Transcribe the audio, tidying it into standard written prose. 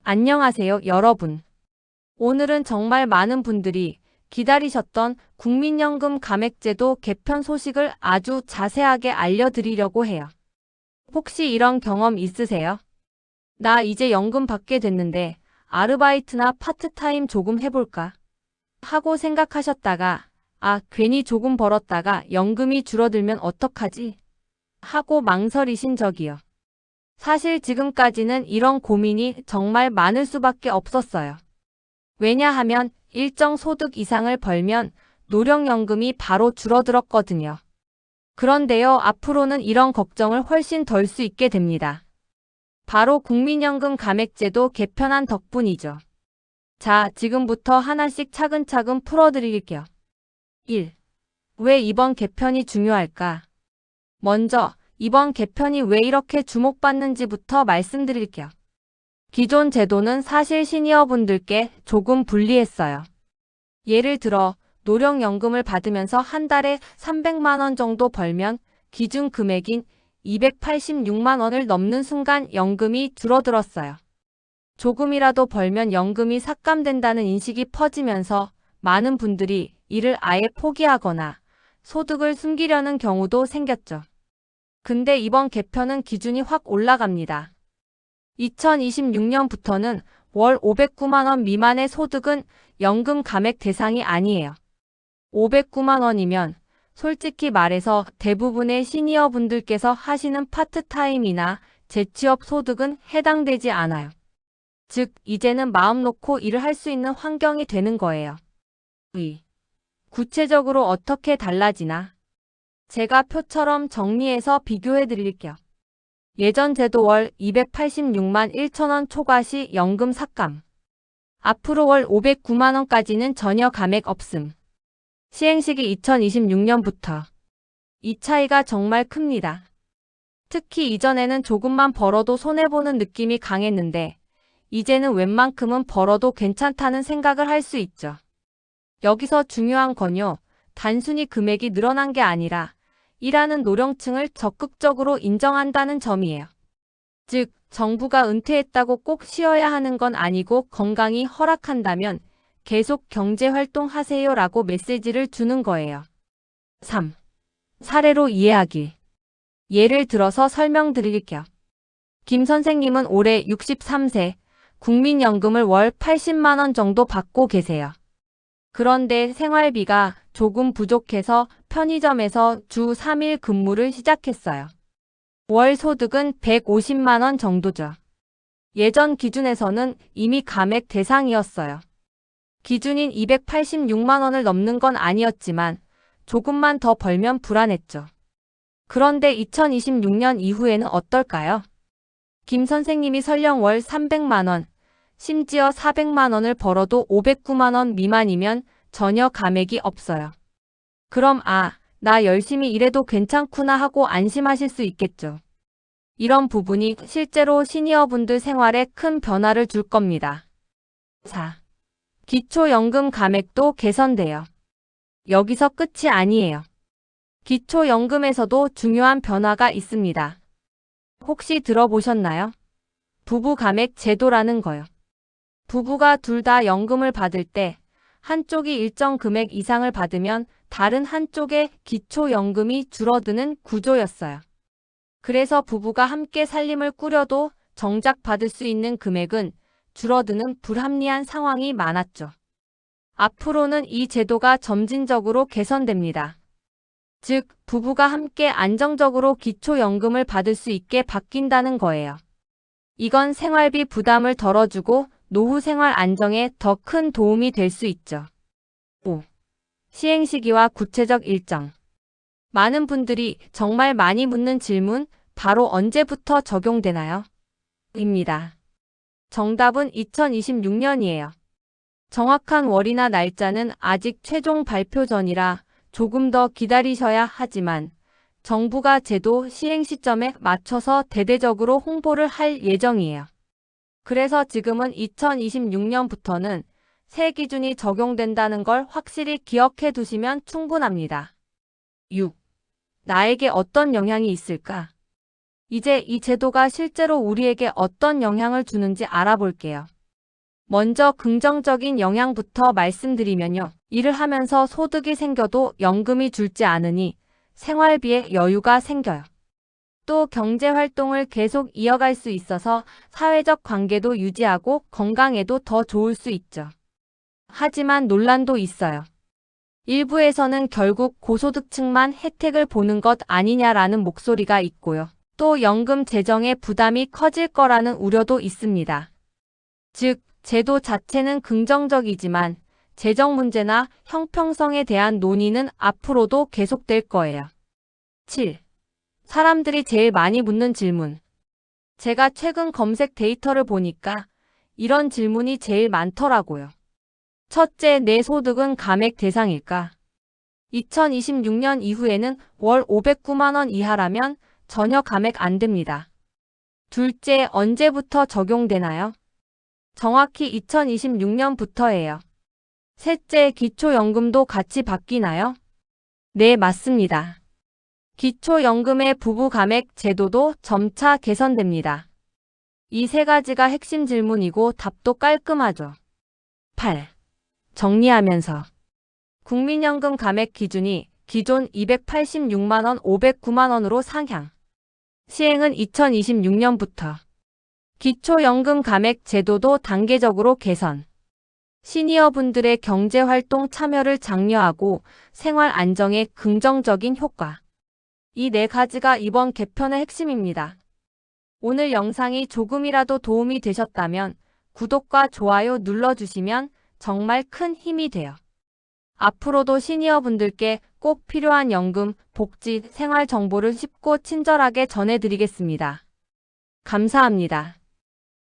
안녕하세요, 여러분. 오늘은 정말 많은 분들이 기다리셨던 국민연금 감액제도 개편 소식을 아주 자세하게 알려드리려고 해요. 혹시 이런 경험 있으세요? 나 이제 연금 받게 됐는데 아르바이트나 파트타임 조금 해볼까? 하고 생각하셨다가 괜히 조금 벌었다가 연금이 줄어들면 어떡하지? 하고 망설이신 적이요. 사실 지금까지는 이런 고민이 정말 많을 수밖에 없었어요. 왜냐하면 일정 소득 이상을 벌면 노령연금이 바로 줄어들었거든요. 그런데요, 앞으로는 이런 걱정을 훨씬 덜 수 있게 됩니다. 바로 국민연금 감액제도 개편한 덕분이죠. 자, 지금부터 하나씩 차근차근 풀어드릴게요. 1. 왜 이번 개편이 중요할까? 먼저, 이번 개편이 왜 이렇게 주목받는지부터 말씀드릴게요. 기존 제도는 사실 시니어분들께 조금 불리했어요. 예를 들어 노령연금을 받으면서 한 달에 300만 원 정도 벌면 기준 금액인 286만 원을 넘는 순간 연금이 줄어들었어요. 조금이라도 벌면 연금이 삭감된다는 인식이 퍼지면서 많은 분들이 이를 아예 포기하거나 소득을 숨기려는 경우도 생겼죠. 근데 이번 개편은 기준이 확 올라갑니다. 2026년부터는 월 509만 원 미만의 소득은 연금 감액 대상이 아니에요. 509만 원이면 솔직히 말해서 대부분의 시니어 분들께서 하시는 파트타임이나 재취업 소득은 해당되지 않아요. 즉, 이제는 마음 놓고 일을 할 수 있는 환경이 되는 거예요. 구체적으로 어떻게 달라지나? 제가 표처럼 정리해서 비교해 드릴게요. 예전 제도 월 286만 1천 원 초과 시 연금 삭감. 앞으로 월 509만 원까지는 전혀 감액 없음. 시행시기 2026년부터. 이 차이가 정말 큽니다. 특히 이전에는 조금만 벌어도 손해보는 느낌이 강했는데 이제는 웬만큼은 벌어도 괜찮다는 생각을 할 수 있죠. 여기서 중요한 건요, 단순히 금액이 늘어난 게 아니라 일하는 노령층을 적극적으로 인정한다는 점이에요. 즉, 정부가 은퇴했다고 꼭 쉬어야 하는 건 아니고 건강이 허락한다면 계속 경제활동 하세요라고 메시지를 주는 거예요. 3. 사례로 이해하기. 예를 들어서 설명드릴게요. 김 선생님은 올해 63세, 국민연금을 월 80만 원 정도 받고 계세요. 그런데 생활비가 조금 부족해서 편의점에서 주 3일 근무를 시작했어요. 월 소득은 150만 원 정도죠. 예전 기준에서는 이미 감액 대상이었어요. 기준인 286만 원을 넘는 건 아니었지만 조금만 더 벌면 불안했죠. 그런데 2026년 이후에는 어떨까요? 김 선생님이 설령 월 300만 원, 심지어 400만 원을 벌어도 509만 원 미만이면 전혀 감액이 없어요. 그럼 나 열심히 일해도 괜찮구나 하고 안심하실 수 있겠죠. 이런 부분이 실제로 시니어분들 생활에 큰 변화를 줄 겁니다. 4. 기초연금 감액도 개선돼요. 여기서 끝이 아니에요. 기초연금에서도 중요한 변화가 있습니다. 혹시 들어보셨나요? 부부 감액 제도라는 거요. 부부가 둘 다 연금을 받을 때 한쪽이 일정 금액 이상을 받으면 다른 한쪽의 기초연금이 줄어드는 구조였어요. 그래서 부부가 함께 살림을 꾸려도 정작 받을 수 있는 금액은 줄어드는 불합리한 상황이 많았죠. 앞으로는 이 제도가 점진적으로 개선됩니다. 즉, 부부가 함께 안정적으로 기초연금을 받을 수 있게 바뀐다는 거예요. 이건 생활비 부담을 덜어주고 노후 생활 안정에 더 큰 도움이 될 수 있죠. 5. 시행시기와 구체적 일정. 많은 분들이 정말 많이 묻는 질문, 바로 언제부터 적용되나요? 입니다. 정답은 2026년이에요. 정확한 월이나 날짜는 아직 최종 발표 전이라 조금 더 기다리셔야 하지만 정부가 제도 시행 시점에 맞춰서 대대적으로 홍보를 할 예정이에요. 그래서 지금은 2026년부터는 새 기준이 적용된다는 걸 확실히 기억해 두시면 충분합니다. 6. 나에게 어떤 영향이 있을까? 이제 이 제도가 실제로 우리에게 어떤 영향을 주는지 알아볼게요. 먼저 긍정적인 영향부터 말씀드리면요. 일을 하면서 소득이 생겨도 연금이 줄지 않으니 생활비에 여유가 생겨요. 또 경제활동을 계속 이어갈 수 있어서 사회적 관계도 유지하고 건강에도 더 좋을 수 있죠. 하지만 논란도 있어요. 일부에서는 결국 고소득층만 혜택을 보는 것 아니냐라는 목소리가 있고요. 또 연금 재정의 부담이 커질 거라는 우려도 있습니다. 즉, 제도 자체는 긍정적이지만 재정 문제나 형평성에 대한 논의는 앞으로도 계속될 거예요. 7. 사람들이 제일 많이 묻는 질문. 제가 최근 검색 데이터를 보니까 이런 질문이 제일 많더라고요. 첫째, 내 소득은 감액 대상일까? 2026년 이후에는 월 509만 원 이하라면 전혀 감액 안 됩니다. 둘째, 언제부터 적용되나요? 정확히 2026년부터예요. 셋째, 기초연금도 같이 바뀌나요? 네, 맞습니다. 기초연금의 부부 감액 제도도 점차 개선됩니다. 이 세 가지가 핵심 질문이고 답도 깔끔하죠. 8. 정리하면서 국민연금 감액 기준이 기존 286만 원, 509만 원으로 상향. 시행은 2026년부터. 기초연금 감액 제도도 단계적으로 개선. 시니어분들의 경제활동 참여를 장려하고 생활 안정에 긍정적인 효과. 이 네 가지가 이번 개편의 핵심입니다. 오늘 영상이 조금이라도 도움이 되셨다면 구독과 좋아요 눌러주시면 정말 큰 힘이 돼요. 앞으로도 시니어분들께 꼭 필요한 연금, 복지, 생활 정보를 쉽고 친절하게 전해드리겠습니다. 감사합니다.